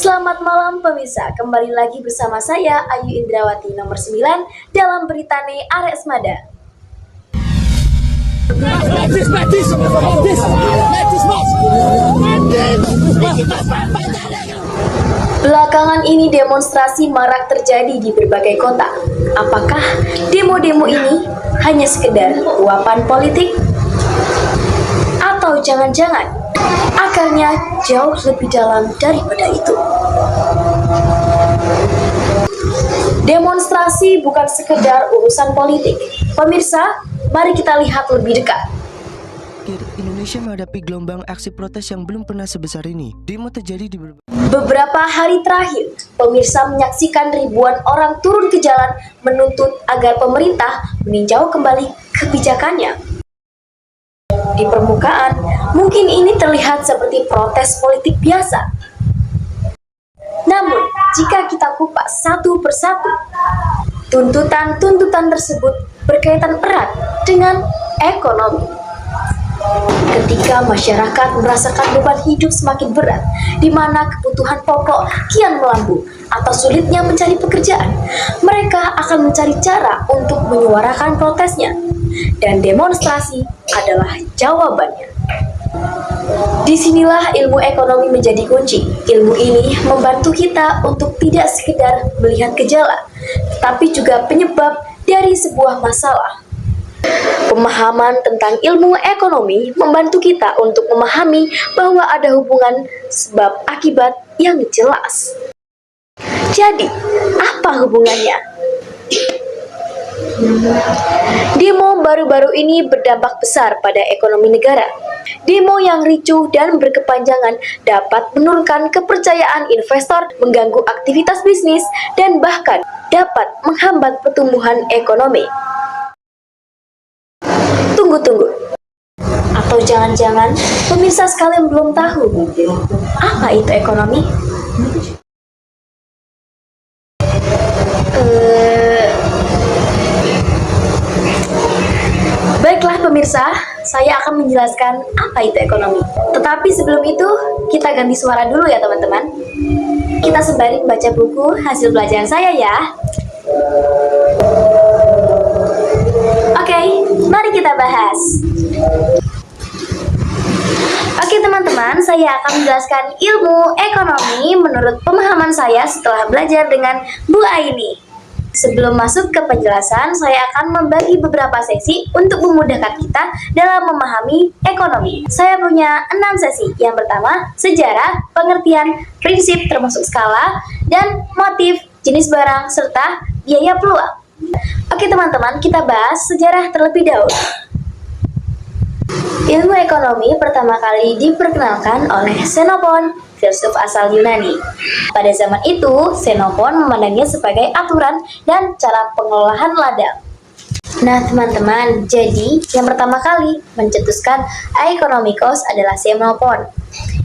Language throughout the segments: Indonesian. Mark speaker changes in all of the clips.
Speaker 1: Selamat malam pemirsa, kembali lagi bersama saya Ayu Indrawati nomor 9 dalam Beritane Arek Semada. Belakangan ini demonstrasi marak terjadi di berbagai kota. Apakah demo-demo ini hanya sekedar luapan politik? Atau jangan-jangan akarnya jauh lebih dalam daripada itu? Demonstrasi bukan sekedar urusan politik. Pemirsa, mari kita lihat lebih dekat.
Speaker 2: Indonesia menghadapi gelombang aksi protes yang belum pernah sebesar ini. Demo terjadi di
Speaker 1: beberapa hari terakhir, pemirsa menyaksikan ribuan orang turun ke jalan menuntut agar pemerintah meninjau kembali kebijakannya. Di permukaan, mungkin ini terlihat seperti protes politik biasa. Namun, jika kita kupas satu persatu, tuntutan-tuntutan tersebut berkaitan erat dengan ekonomi. Ketika masyarakat merasakan beban hidup semakin berat, di mana kebutuhan pokok kian melambung atau sulitnya mencari pekerjaan, mereka akan mencari cara untuk menyuarakan protesnya. Dan demonstrasi adalah jawabannya. Disinilah ilmu ekonomi menjadi kunci. Ilmu ini membantu kita untuk tidak sekedar melihat gejala, tapi juga penyebab dari sebuah masalah. Pemahaman tentang ilmu ekonomi membantu kita untuk memahami bahwa ada hubungan sebab akibat yang jelas. Jadi, apa hubungannya? Demo baru-baru ini berdampak besar pada ekonomi negara. Demo yang ricuh dan berkepanjangan dapat menurunkan kepercayaan investor, mengganggu aktivitas bisnis, dan bahkan dapat menghambat pertumbuhan ekonomi. Tunggu. Atau jangan-jangan pemirsa sekalian belum tahu apa itu ekonomi? Baiklah pemirsa, saya akan menjelaskan apa itu ekonomi. Tetapi sebelum itu, kita ganti suara dulu ya teman-teman. Kita sembari baca buku hasil pelajaran saya ya. Oke, mari kita bahas. Oke teman-teman, saya akan menjelaskan ilmu ekonomi menurut pemahaman saya setelah belajar dengan Bu Aini. Sebelum masuk ke penjelasan, saya akan membagi beberapa sesi untuk memudahkan kita dalam memahami ekonomi. Saya punya 6 sesi. Yang pertama, sejarah, pengertian, prinsip termasuk skala, dan motif, jenis barang, serta biaya peluang. Oke teman-teman, kita bahas sejarah terlebih dahulu. Ilmu ekonomi pertama kali diperkenalkan oleh Xenophon, filsuf asal Yunani. Pada zaman itu, Xenophon memandangnya sebagai aturan dan cara pengelolaan ladang. Nah teman-teman, jadi yang pertama kali mencetuskan Aekonomikos adalah Xenophon.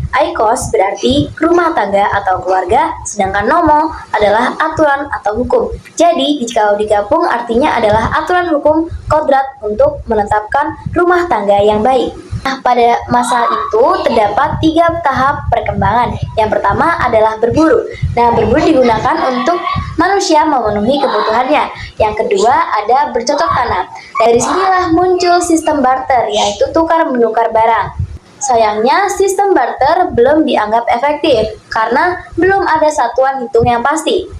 Speaker 1: Aikos berarti rumah tangga atau keluarga, sedangkan nomo adalah aturan atau hukum. Jadi, jika digabung artinya adalah aturan hukum kodrat untuk menetapkan rumah tangga yang baik. Nah, pada masa itu terdapat 3 tahap perkembangan. Yang pertama adalah berburu. Nah, berburu digunakan untuk manusia memenuhi kebutuhannya. Yang kedua ada bercocok tanam. Dari sinilah muncul sistem barter, yaitu tukar-menukar barang. Sayangnya, sistem barter belum dianggap efektif karena belum ada satuan hitung yang pasti.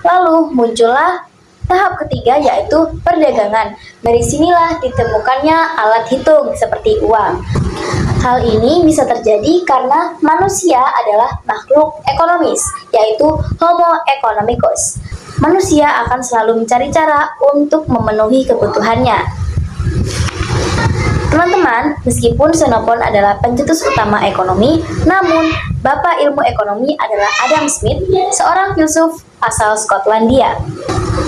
Speaker 1: Lalu muncullah tahap ketiga, yaitu perdagangan. Dari sinilah ditemukannya alat hitung seperti uang. Hal ini bisa terjadi karena manusia adalah makhluk ekonomis, yaitu Homo economicus. Manusia akan selalu mencari cara untuk memenuhi kebutuhannya. Teman-teman, meskipun Xenophon adalah pencetus utama ekonomi, namun bapak ilmu ekonomi adalah Adam Smith, seorang filsuf asal Skotlandia.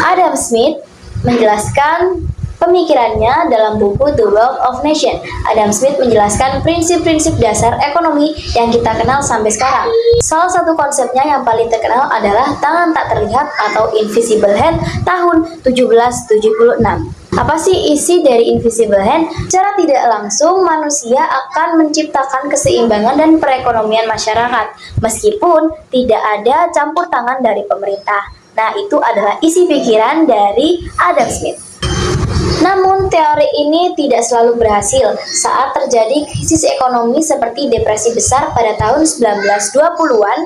Speaker 1: Adam Smith menjelaskan pemikirannya dalam buku The Wealth of Nation. Adam Smith menjelaskan prinsip-prinsip dasar ekonomi yang kita kenal sampai sekarang. Salah satu konsepnya yang paling terkenal adalah tangan tak terlihat atau invisible hand tahun 1776. Apa sih isi dari invisible hand? Secara tidak langsung, manusia akan menciptakan keseimbangan dan perekonomian masyarakat, meskipun tidak ada campur tangan dari pemerintah. Nah, itu adalah isi pikiran dari Adam Smith. Namun, teori ini tidak selalu berhasil saat terjadi krisis ekonomi seperti depresi besar pada tahun 1920-an.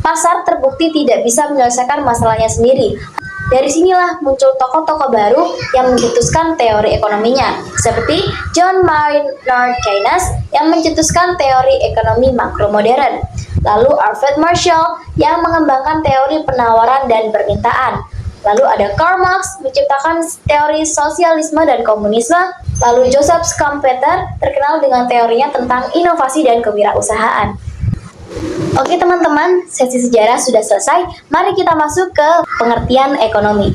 Speaker 1: Pasar terbukti tidak bisa menyelesaikan masalahnya sendiri. Dari sinilah muncul tokoh-tokoh baru yang mencetuskan teori ekonominya, seperti John Maynard Keynes yang mencetuskan teori ekonomi makro modern, lalu Alfred Marshall yang mengembangkan teori penawaran dan permintaan, lalu ada Karl Marx menciptakan teori sosialisme dan komunisme, lalu Joseph Schumpeter terkenal dengan teorinya tentang inovasi dan kewirausahaan. Oke teman-teman, sesi sejarah sudah selesai. Mari kita masuk ke pengertian ekonomi.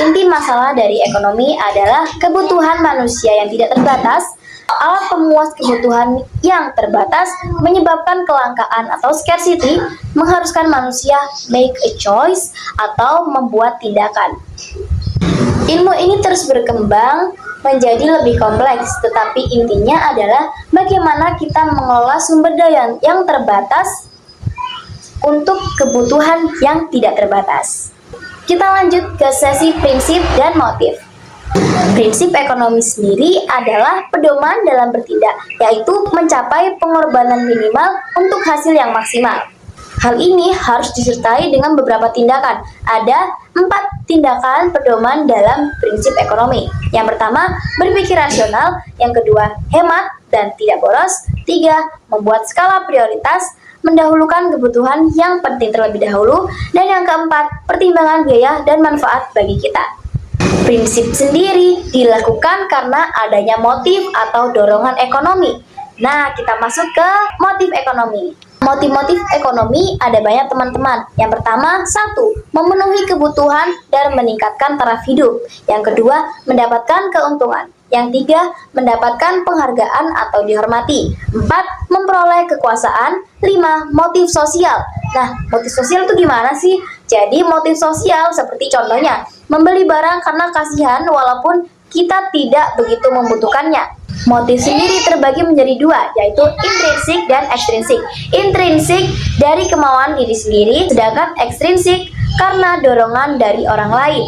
Speaker 1: Inti masalah dari ekonomi adalah kebutuhan manusia yang tidak terbatas. Alat pemuas kebutuhan yang terbatas menyebabkan kelangkaan atau scarcity, mengharuskan manusia make a choice atau membuat tindakan. Ilmu ini terus berkembang menjadi lebih kompleks, tetapi intinya adalah bagaimana kita mengelola sumber daya yang terbatas untuk kebutuhan yang tidak terbatas. Kita lanjut ke sesi prinsip dan motif. Prinsip ekonomi sendiri adalah pedoman dalam bertindak, yaitu mencapai pengorbanan minimal untuk hasil yang maksimal. Hal ini harus disertai dengan beberapa tindakan. Ada 4 tindakan pedoman dalam prinsip ekonomi. Yang pertama, berpikir rasional. Yang kedua, hemat dan tidak boros. 3, membuat skala prioritas, mendahulukan kebutuhan yang penting terlebih dahulu. Dan yang keempat, pertimbangan biaya dan manfaat bagi kita. Prinsip sendiri dilakukan karena adanya motif atau dorongan ekonomi. Nah, kita masuk ke motif ekonomi. Motif-motif ekonomi ada banyak teman-teman. Yang pertama, 1. Memenuhi kebutuhan dan meningkatkan taraf hidup. Yang kedua, mendapatkan keuntungan. Yang 3. Mendapatkan penghargaan atau dihormati. 4. Memperoleh kekuasaan. 5. Motif sosial. Nah, motif sosial itu gimana sih? Jadi, motif sosial seperti contohnya, membeli barang karena kasihan walaupun kita tidak begitu membutuhkannya. Motif sendiri terbagi menjadi 2, yaitu intrinsik dan ekstrinsik. Intrinsik dari kemauan diri sendiri, sedangkan ekstrinsik karena dorongan dari orang lain.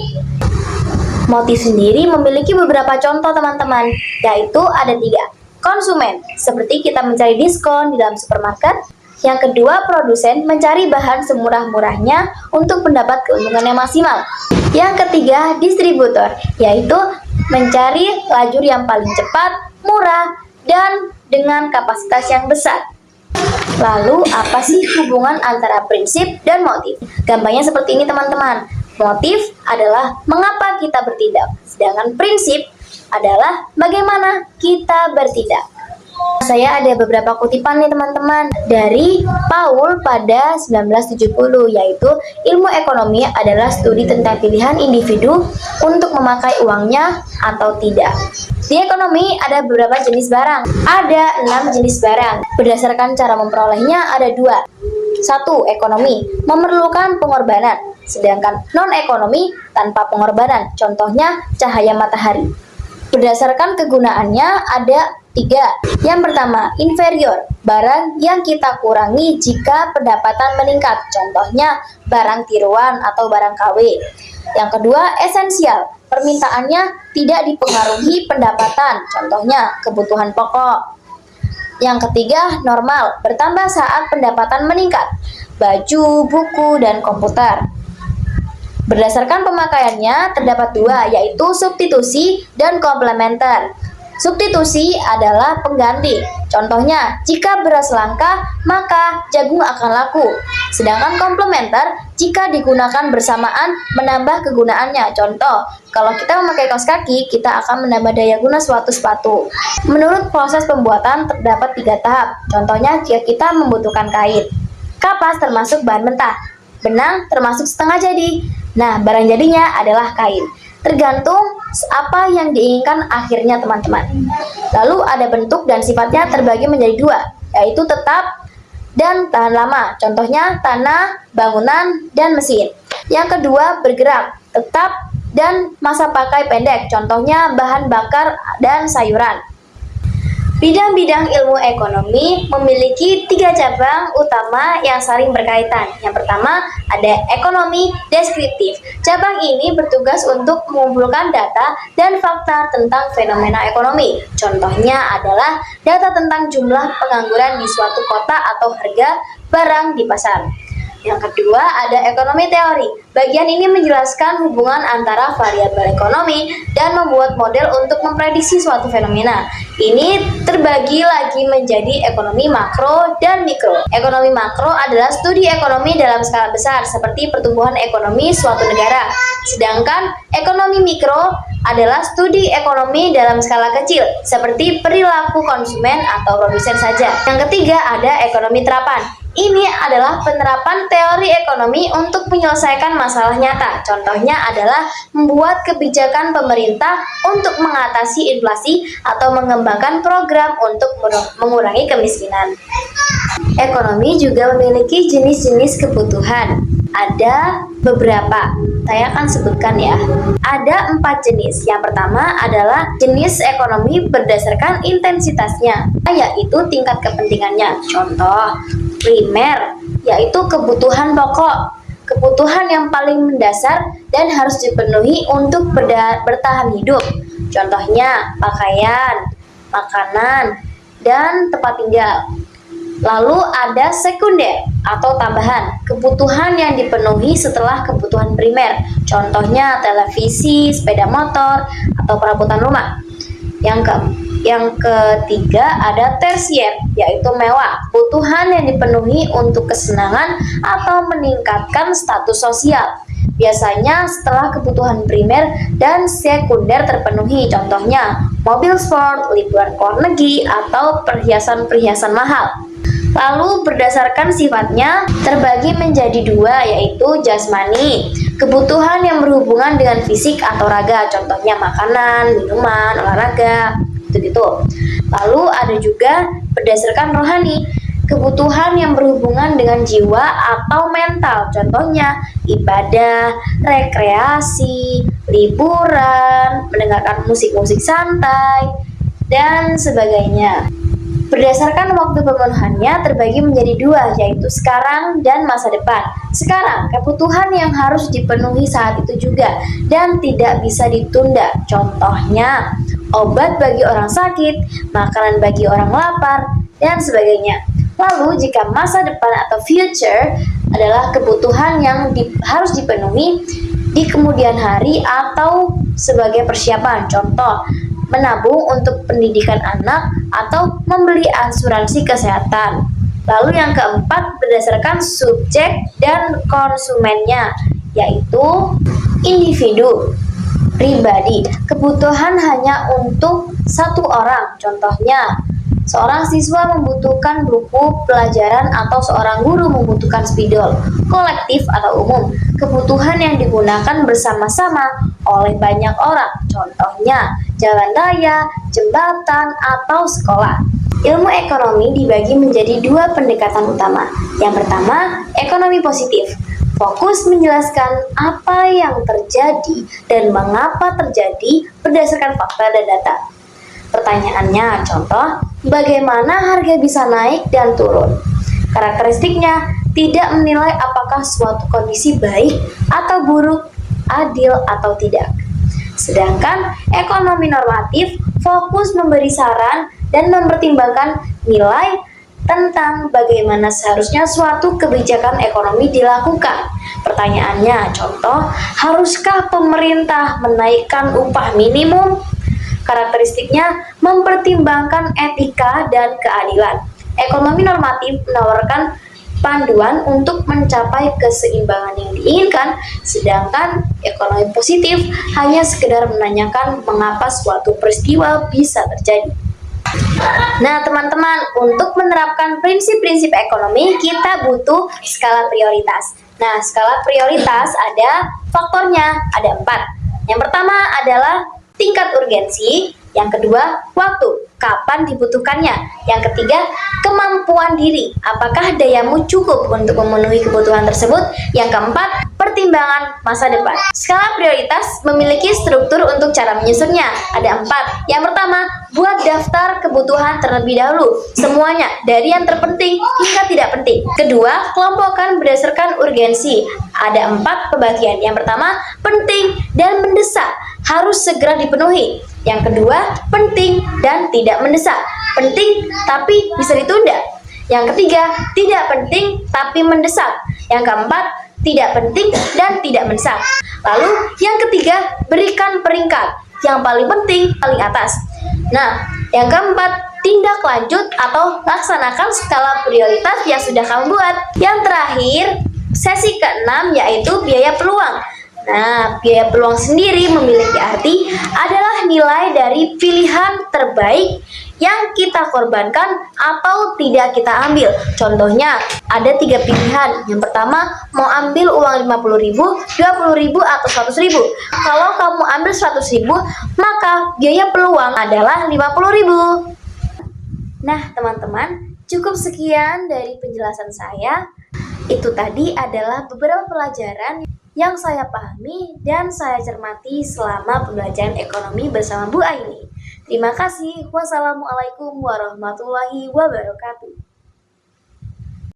Speaker 1: Motif sendiri memiliki beberapa contoh teman-teman, yaitu ada 3. Konsumen, seperti kita mencari diskon di dalam supermarket. Yang kedua, produsen mencari bahan semurah-murahnya untuk mendapat keuntungan yang maksimal. Yang ketiga, distributor, yaitu mencari lajur yang paling cepat, murah, dan dengan kapasitas yang besar. Lalu, apa sih hubungan antara prinsip dan motif? Gampangnya seperti ini teman-teman. Motif adalah mengapa kita bertindak, sedangkan prinsip adalah bagaimana kita bertindak. Saya ada beberapa kutipan nih teman-teman dari Paul pada 1970, yaitu ilmu ekonomi adalah studi tentang pilihan individu untuk memakai uangnya atau tidak. Di ekonomi ada beberapa jenis barang. Ada 6 jenis barang. Berdasarkan cara memperolehnya ada 2. 1. Ekonomi memerlukan pengorbanan, sedangkan non-ekonomi tanpa pengorbanan. Contohnya cahaya matahari. Berdasarkan kegunaannya ada 3. Yang pertama, inferior, barang yang kita kurangi jika pendapatan meningkat. Contohnya barang tiruan atau barang KW. Yang kedua, esensial, permintaannya tidak dipengaruhi pendapatan. Contohnya kebutuhan pokok. Yang ketiga, normal, bertambah saat pendapatan meningkat. Baju, buku, dan komputer. Berdasarkan pemakaiannya terdapat 2, yaitu substitusi dan komplementer. Substitusi adalah pengganti. Contohnya, jika beras langka, maka jagung akan laku. Sedangkan komplementer, jika digunakan bersamaan, menambah kegunaannya. Contoh, kalau kita memakai kaos kaki, kita akan menambah daya guna suatu sepatu. Menurut proses pembuatan terdapat 3 tahap. Contohnya, jika kita membutuhkan kain. Kapas termasuk bahan mentah. Benang termasuk setengah jadi. Nah, barang jadinya adalah kain. Tergantung apa yang diinginkan akhirnya teman-teman. Lalu ada bentuk dan sifatnya terbagi menjadi dua, yaitu tetap dan tahan lama. Contohnya tanah, bangunan, dan mesin. Yang kedua bergerak, tetap dan masa pakai pendek. Contohnya bahan bakar dan sayuran. Bidang-bidang ilmu ekonomi memiliki 3 cabang utama yang saling berkaitan. Yang pertama ada ekonomi deskriptif. Cabang ini bertugas untuk mengumpulkan data dan fakta tentang fenomena ekonomi. Contohnya adalah data tentang jumlah pengangguran di suatu kota atau harga barang di pasar. Yang kedua ada ekonomi teori. Bagian ini menjelaskan hubungan antara variabel ekonomi dan membuat model untuk memprediksi suatu fenomena. Ini terbagi lagi menjadi ekonomi makro dan mikro. Ekonomi makro adalah studi ekonomi dalam skala besar seperti pertumbuhan ekonomi suatu negara. Sedangkan ekonomi mikro adalah studi ekonomi dalam skala kecil seperti perilaku konsumen atau produsen saja. Yang ketiga ada ekonomi terapan. Ini adalah penerapan teori ekonomi untuk menyelesaikan masalah nyata. Contohnya adalah membuat kebijakan pemerintah untuk mengatasi inflasi atau mengembangkan program untuk mengurangi kemiskinan. Ekonomi juga memiliki jenis-jenis kebutuhan. Ada beberapa, saya akan sebutkan ya. Ada 4 jenis. Yang pertama adalah jenis ekonomi berdasarkan intensitasnya, yaitu tingkat kepentingannya. Contoh, primer, yaitu kebutuhan pokok, kebutuhan yang paling mendasar dan harus dipenuhi untuk bertahan hidup. Contohnya, pakaian, makanan, dan tempat tinggal. Lalu ada sekunder atau tambahan, kebutuhan yang dipenuhi setelah kebutuhan primer. Contohnya televisi, sepeda motor, atau perabotan rumah. Yang ketiga ada tersier, yaitu mewah, kebutuhan yang dipenuhi untuk kesenangan atau meningkatkan status sosial. Biasanya setelah kebutuhan primer dan sekunder terpenuhi, contohnya mobil sport, liburan ke luar negeri, atau perhiasan-perhiasan mahal. Lalu berdasarkan sifatnya terbagi menjadi 2, yaitu jasmani, kebutuhan yang berhubungan dengan fisik atau raga, contohnya makanan, minuman, olahraga, gitu-gitu. Lalu ada juga berdasarkan rohani, kebutuhan yang berhubungan dengan jiwa atau mental, contohnya ibadah, rekreasi, liburan, mendengarkan musik-musik santai, dan sebagainya. Berdasarkan waktu pemenuhannya terbagi menjadi 2, yaitu sekarang dan masa depan. Sekarang, kebutuhan yang harus dipenuhi saat itu juga dan tidak bisa ditunda. Contohnya, obat bagi orang sakit, makanan bagi orang lapar, dan sebagainya. Lalu, jika masa depan atau future adalah kebutuhan yang harus dipenuhi di kemudian hari atau sebagai persiapan. Contoh, menabung untuk pendidikan anak atau membeli asuransi kesehatan. Lalu yang keempat berdasarkan subjek dan konsumennya, yaitu individu, pribadi. Kebutuhan hanya untuk satu orang. Contohnya, seorang siswa membutuhkan buku pelajaran atau seorang guru membutuhkan spidol. Kolektif atau umum, kebutuhan yang digunakan bersama-sama oleh banyak orang. Contohnya, jalan raya, jembatan, atau sekolah. Ilmu ekonomi dibagi menjadi 2 pendekatan utama. Yang pertama, ekonomi positif. Fokus menjelaskan apa yang terjadi dan mengapa terjadi berdasarkan fakta dan data. Pertanyaannya, contoh, bagaimana harga bisa naik dan turun? Karakteristiknya, tidak menilai apakah suatu kondisi baik atau buruk, adil atau tidak. Sedangkan ekonomi normatif fokus memberi saran dan mempertimbangkan nilai tentang bagaimana seharusnya suatu kebijakan ekonomi dilakukan. Pertanyaannya, contoh, haruskah pemerintah menaikkan upah minimum? Karakteristiknya mempertimbangkan etika dan keadilan. Ekonomi normatif menawarkan panduan untuk mencapai keseimbangan yang diinginkan, sedangkan ekonomi positif hanya sekedar menanyakan mengapa suatu peristiwa bisa terjadi. Nah, teman-teman, untuk menerapkan prinsip-prinsip ekonomi, kita butuh skala prioritas. Nah, skala prioritas ada faktornya, ada 4. Yang pertama adalah tingkat urgensi. Yang kedua, waktu, kapan dibutuhkannya. Yang ketiga, kemampuan diri, apakah dayamu cukup untuk memenuhi kebutuhan tersebut. Yang keempat, pertimbangan masa depan. Skala prioritas memiliki struktur untuk cara menyusunnya. Ada 4. Yang pertama, buat daftar kebutuhan terlebih dahulu, semuanya dari yang terpenting hingga tidak penting. Kedua, kelompokkan berdasarkan urgensi. Ada 4 pembagian. Yang pertama, penting dan mendesak, harus segera dipenuhi. Yang kedua, penting dan tidak mendesak, penting tapi bisa ditunda. Yang ketiga, tidak penting tapi mendesak. Yang keempat, tidak penting dan tidak mendesak. Lalu yang ketiga, berikan peringkat, yang paling penting paling atas. Nah, yang keempat, tindak lanjut atau laksanakan skala prioritas yang sudah kamu buat. Yang terakhir, sesi ke-6 yaitu biaya peluang. Nah, biaya peluang sendiri memiliki arti adalah nilai dari pilihan terbaik yang kita korbankan atau tidak kita ambil. Contohnya, ada 3 pilihan. Yang pertama, mau ambil uang 50.000, 20.000, atau 100.000. Kalau kamu ambil 100.000, maka biaya peluang adalah 50.000. Nah, teman-teman, cukup sekian dari penjelasan saya. Itu tadi adalah beberapa pelajaran yang saya pahami dan saya cermati selama pembelajaran ekonomi bersama Bu Aini. Terima kasih. Wassalamualaikum warahmatullahi wabarakatuh.